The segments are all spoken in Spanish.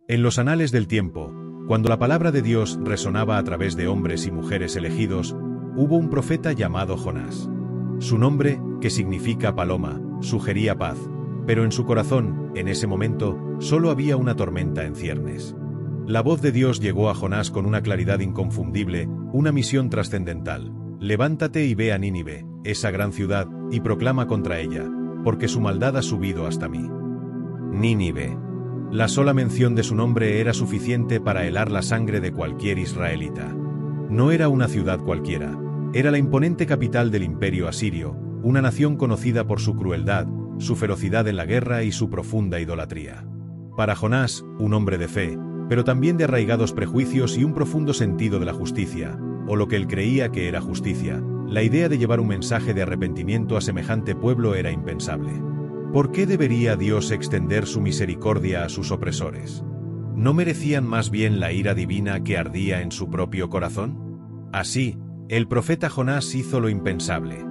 En los anales del tiempo, cuando la palabra de Dios resonaba a través de hombres y mujeres elegidos, hubo un profeta llamado Jonás. Su nombre, que significa paloma, sugería paz, pero en su corazón, en ese momento, solo había una tormenta en ciernes. La voz de Dios llegó a Jonás con una claridad inconfundible, una misión trascendental. Levántate y ve a Nínive, esa gran ciudad, y proclama contra ella, porque su maldad ha subido hasta mí. Nínive. La sola mención de su nombre era suficiente para helar la sangre de cualquier israelita. No era una ciudad cualquiera, era la imponente capital del imperio asirio, una nación conocida por su crueldad, su ferocidad en la guerra y su profunda idolatría. Para Jonás, un hombre de fe, pero también de arraigados prejuicios y un profundo sentido de la justicia, o lo que él creía que era justicia, la idea de llevar un mensaje de arrepentimiento a semejante pueblo era impensable. ¿Por qué debería Dios extender su misericordia a sus opresores? ¿No merecían más bien la ira divina que ardía en su propio corazón? Así, el profeta Jonás hizo lo impensable.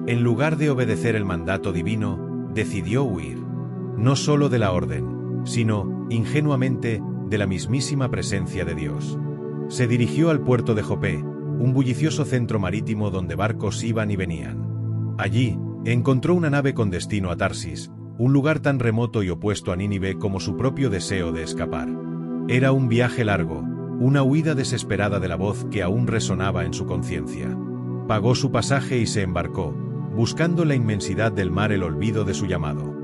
En lugar de obedecer el mandato divino, decidió huir. No solo de la orden, sino, ingenuamente, de la mismísima presencia de Dios. Se dirigió al puerto de Jope, un bullicioso centro marítimo donde barcos iban y venían. Allí, encontró una nave con destino a Tarsis, un lugar tan remoto y opuesto a Nínive como su propio deseo de escapar. Era un viaje largo, una huida desesperada de la voz que aún resonaba en su conciencia. Pagó su pasaje y se embarcó, buscando en la inmensidad del mar el olvido de su llamado.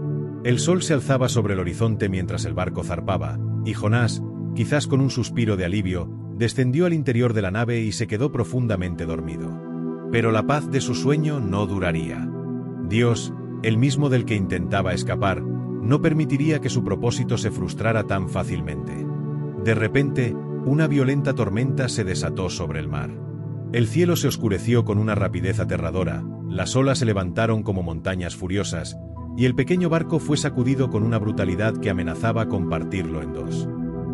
El sol se alzaba sobre el horizonte mientras el barco zarpaba, y Jonás, quizás con un suspiro de alivio, descendió al interior de la nave y se quedó profundamente dormido. Pero la paz de su sueño no duraría. Dios, el mismo del que intentaba escapar, no permitiría que su propósito se frustrara tan fácilmente. De repente, una violenta tormenta se desató sobre el mar. El cielo se oscureció con una rapidez aterradora, las olas se levantaron como montañas furiosas, y el pequeño barco fue sacudido con una brutalidad que amenazaba con partirlo en dos.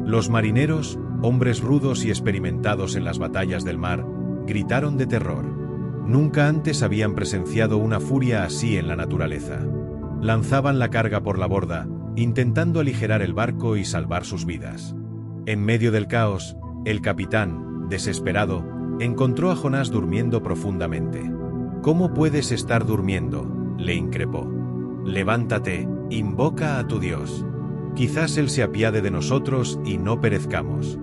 Los marineros, hombres rudos y experimentados en las batallas del mar, gritaron de terror. Nunca antes habían presenciado una furia así en la naturaleza. Lanzaban la carga por la borda, intentando aligerar el barco y salvar sus vidas. En medio del caos, el capitán, desesperado, encontró a Jonás durmiendo profundamente. «¿Cómo puedes estar durmiendo?», le increpó. «Levántate, invoca a tu Dios. Quizás Él se apiade de nosotros y no perezcamos».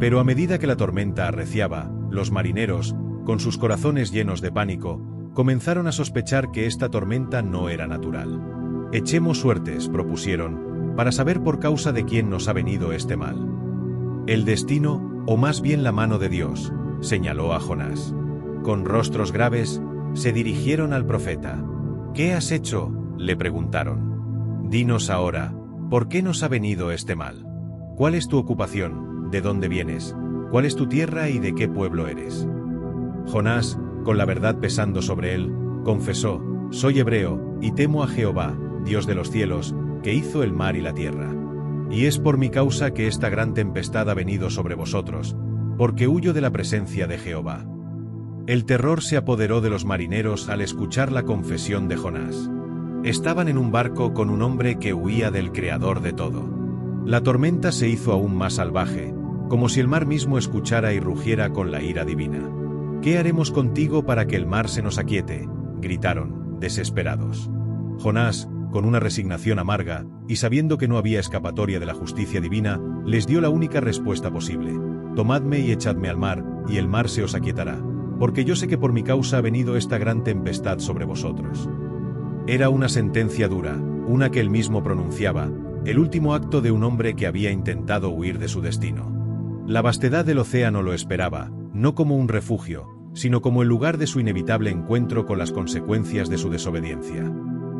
Pero a medida que la tormenta arreciaba, los marineros, con sus corazones llenos de pánico, comenzaron a sospechar que esta tormenta no era natural. «Echemos suertes», propusieron, «para saber por causa de quién nos ha venido este mal». «El destino, o más bien la mano de Dios», señaló a Jonás. Con rostros graves, se dirigieron al profeta. «¿Qué has hecho?», le preguntaron. «Dinos ahora, ¿por qué nos ha venido este mal? ¿Cuál es tu ocupación? ¿De dónde vienes? ¿Cuál es tu tierra y de qué pueblo eres?». Jonás, con la verdad pesando sobre él, confesó: «Soy hebreo, y temo a Jehová, Dios de los cielos, que hizo el mar y la tierra. Y es por mi causa que esta gran tempestad ha venido sobre vosotros, porque huyo de la presencia de Jehová». El terror se apoderó de los marineros al escuchar la confesión de Jonás. Estaban en un barco con un hombre que huía del Creador de todo. La tormenta se hizo aún más salvaje, como si el mar mismo escuchara y rugiera con la ira divina. «¿Qué haremos contigo para que el mar se nos aquiete?», gritaron, desesperados. Jonás, con una resignación amarga, y sabiendo que no había escapatoria de la justicia divina, les dio la única respuesta posible: «Tomadme y echadme al mar, y el mar se os aquietará, porque yo sé que por mi causa ha venido esta gran tempestad sobre vosotros». Era una sentencia dura, una que él mismo pronunciaba, el último acto de un hombre que había intentado huir de su destino. La vastedad del océano lo esperaba, no como un refugio, sino como el lugar de su inevitable encuentro con las consecuencias de su desobediencia.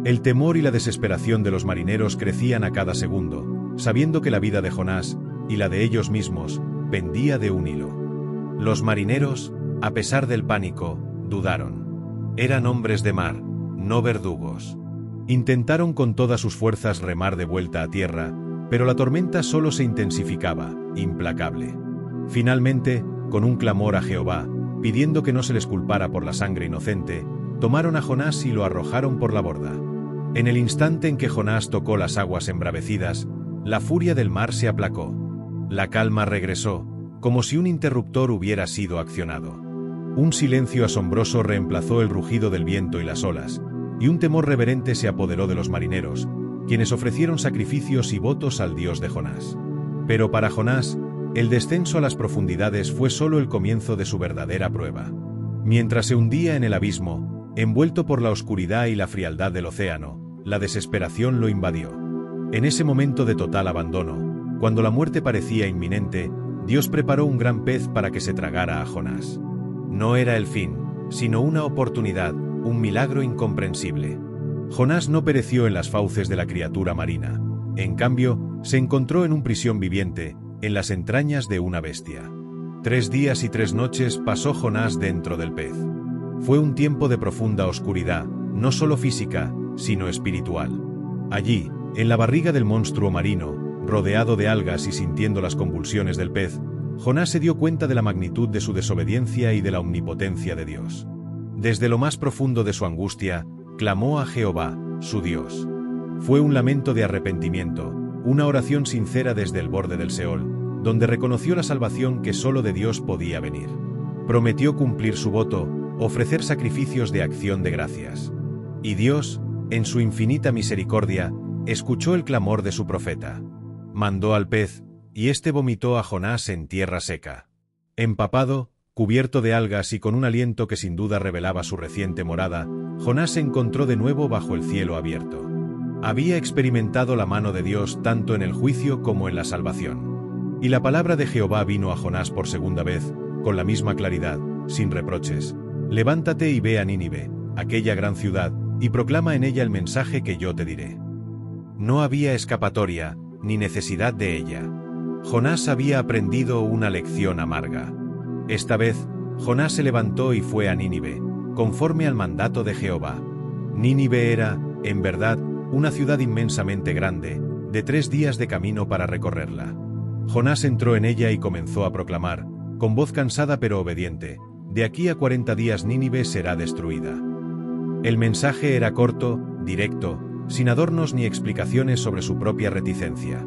El temor y la desesperación de los marineros crecían a cada segundo, sabiendo que la vida de Jonás, y la de ellos mismos, pendía de un hilo. Los marineros, a pesar del pánico, dudaron. Eran hombres de mar, no verdugos. Intentaron con todas sus fuerzas remar de vuelta a tierra, pero la tormenta solo se intensificaba, implacable. Finalmente, con un clamor a Jehová, pidiendo que no se les culpara por la sangre inocente, tomaron a Jonás y lo arrojaron por la borda. En el instante en que Jonás tocó las aguas embravecidas, la furia del mar se aplacó. La calma regresó, como si un interruptor hubiera sido accionado. Un silencio asombroso reemplazó el rugido del viento y las olas, y un temor reverente se apoderó de los marineros, quienes ofrecieron sacrificios y votos al Dios de Jonás. Pero para Jonás, el descenso a las profundidades fue solo el comienzo de su verdadera prueba. Mientras se hundía en el abismo, envuelto por la oscuridad y la frialdad del océano, la desesperación lo invadió. En ese momento de total abandono, cuando la muerte parecía inminente, Dios preparó un gran pez para que se tragara a Jonás. No era el fin, sino una oportunidad, un milagro incomprensible. Jonás no pereció en las fauces de la criatura marina. En cambio, se encontró en una prisión viviente, en las entrañas de una bestia. 3 días y 3 noches pasó Jonás dentro del pez. Fue un tiempo de profunda oscuridad, no solo física, sino espiritual. Allí, en la barriga del monstruo marino, rodeado de algas y sintiendo las convulsiones del pez, Jonás se dio cuenta de la magnitud de su desobediencia y de la omnipotencia de Dios. Desde lo más profundo de su angustia, clamó a Jehová, su Dios. Fue un lamento de arrepentimiento, una oración sincera desde el borde del Seol, donde reconoció la salvación que solo de Dios podía venir. Prometió cumplir su voto, ofrecer sacrificios de acción de gracias. Y Dios, en su infinita misericordia, escuchó el clamor de su profeta. Mandó al pez, y éste vomitó a Jonás en tierra seca. Empapado, cubierto de algas y con un aliento que sin duda revelaba su reciente morada, Jonás se encontró de nuevo bajo el cielo abierto. Había experimentado la mano de Dios tanto en el juicio como en la salvación. Y la palabra de Jehová vino a Jonás por segunda vez, con la misma claridad, sin reproches. Levántate y ve a Nínive, aquella gran ciudad, y proclama en ella el mensaje que yo te diré. No había escapatoria, ni necesidad de ella. Jonás había aprendido una lección amarga. Esta vez, Jonás se levantó y fue a Nínive, conforme al mandato de Jehová. Nínive era, en verdad, una ciudad inmensamente grande, de 3 días de camino para recorrerla. Jonás entró en ella y comenzó a proclamar, con voz cansada pero obediente, de aquí a 40 días Nínive será destruida. El mensaje era corto, directo, sin adornos ni explicaciones sobre su propia reticencia.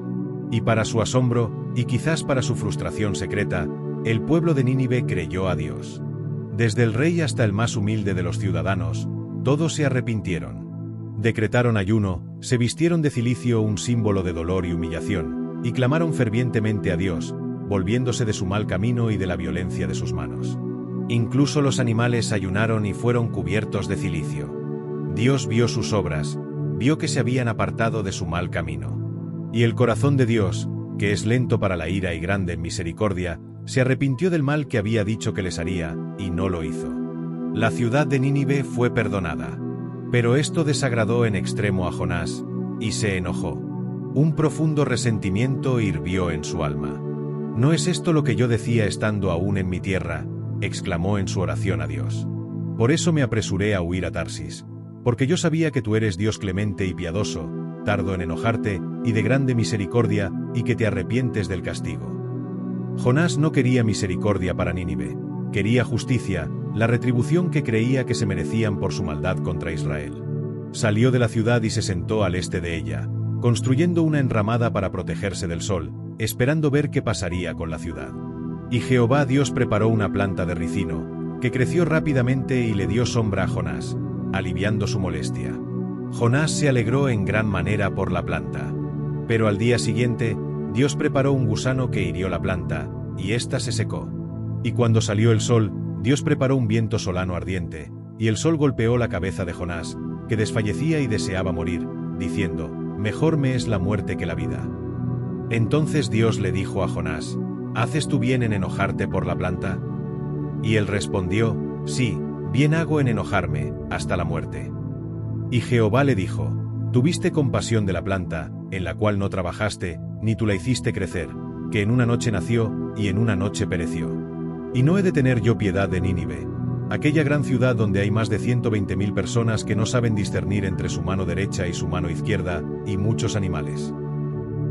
Y para su asombro, y quizás para su frustración secreta, el pueblo de Nínive creyó a Dios. Desde el rey hasta el más humilde de los ciudadanos, todos se arrepintieron. Decretaron ayuno, se vistieron de cilicio, un símbolo de dolor y humillación, y clamaron fervientemente a Dios, volviéndose de su mal camino y de la violencia de sus manos. Incluso los animales ayunaron y fueron cubiertos de cilicio. Dios vio sus obras, vio que se habían apartado de su mal camino. Y el corazón de Dios, que es lento para la ira y grande en misericordia, se arrepintió del mal que había dicho que les haría, y no lo hizo. La ciudad de Nínive fue perdonada. Pero esto desagradó en extremo a Jonás, y se enojó. Un profundo resentimiento hirvió en su alma. ¿No es esto lo que yo decía estando aún en mi tierra?, exclamó en su oración a Dios. Por eso me apresuré a huir a Tarsis, porque yo sabía que tú eres Dios clemente y piadoso, tardo en enojarte, y de grande misericordia, y que te arrepientes del castigo. Jonás no quería misericordia para Nínive, quería justicia, la retribución que creía que se merecían por su maldad contra Israel. Salió de la ciudad y se sentó al este de ella, construyendo una enramada para protegerse del sol, esperando ver qué pasaría con la ciudad. Y Jehová Dios preparó una planta de ricino, que creció rápidamente y le dio sombra a Jonás, aliviando su molestia. Jonás se alegró en gran manera por la planta. Pero al día siguiente, Dios preparó un gusano que hirió la planta, y ésta se secó. Y cuando salió el sol, Dios preparó un viento solano ardiente, y el sol golpeó la cabeza de Jonás, que desfallecía y deseaba morir, diciendo, «Mejor me es la muerte que la vida». Entonces Dios le dijo a Jonás, «¿Haces tú bien en enojarte por la planta?» Y él respondió, «Sí, bien hago en enojarme, hasta la muerte». Y Jehová le dijo, «Tuviste compasión de la planta, en la cual no trabajaste, ni tú la hiciste crecer, que en una noche nació, y en una noche pereció. Y no he de tener yo piedad de Nínive, aquella gran ciudad donde hay más de 120.000 personas que no saben discernir entre su mano derecha y su mano izquierda, y muchos animales».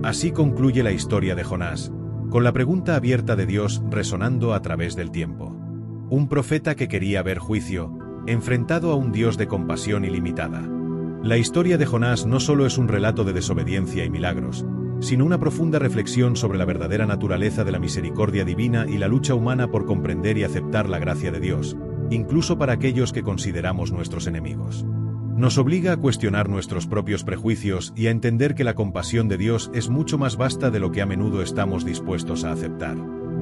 Así concluye la historia de Jonás, con la pregunta abierta de Dios resonando a través del tiempo. Un profeta que quería ver juicio, enfrentado a un Dios de compasión ilimitada. La historia de Jonás no solo es un relato de desobediencia y milagros, sino una profunda reflexión sobre la verdadera naturaleza de la misericordia divina y la lucha humana por comprender y aceptar la gracia de Dios, incluso para aquellos que consideramos nuestros enemigos. Nos obliga a cuestionar nuestros propios prejuicios y a entender que la compasión de Dios es mucho más vasta de lo que a menudo estamos dispuestos a aceptar.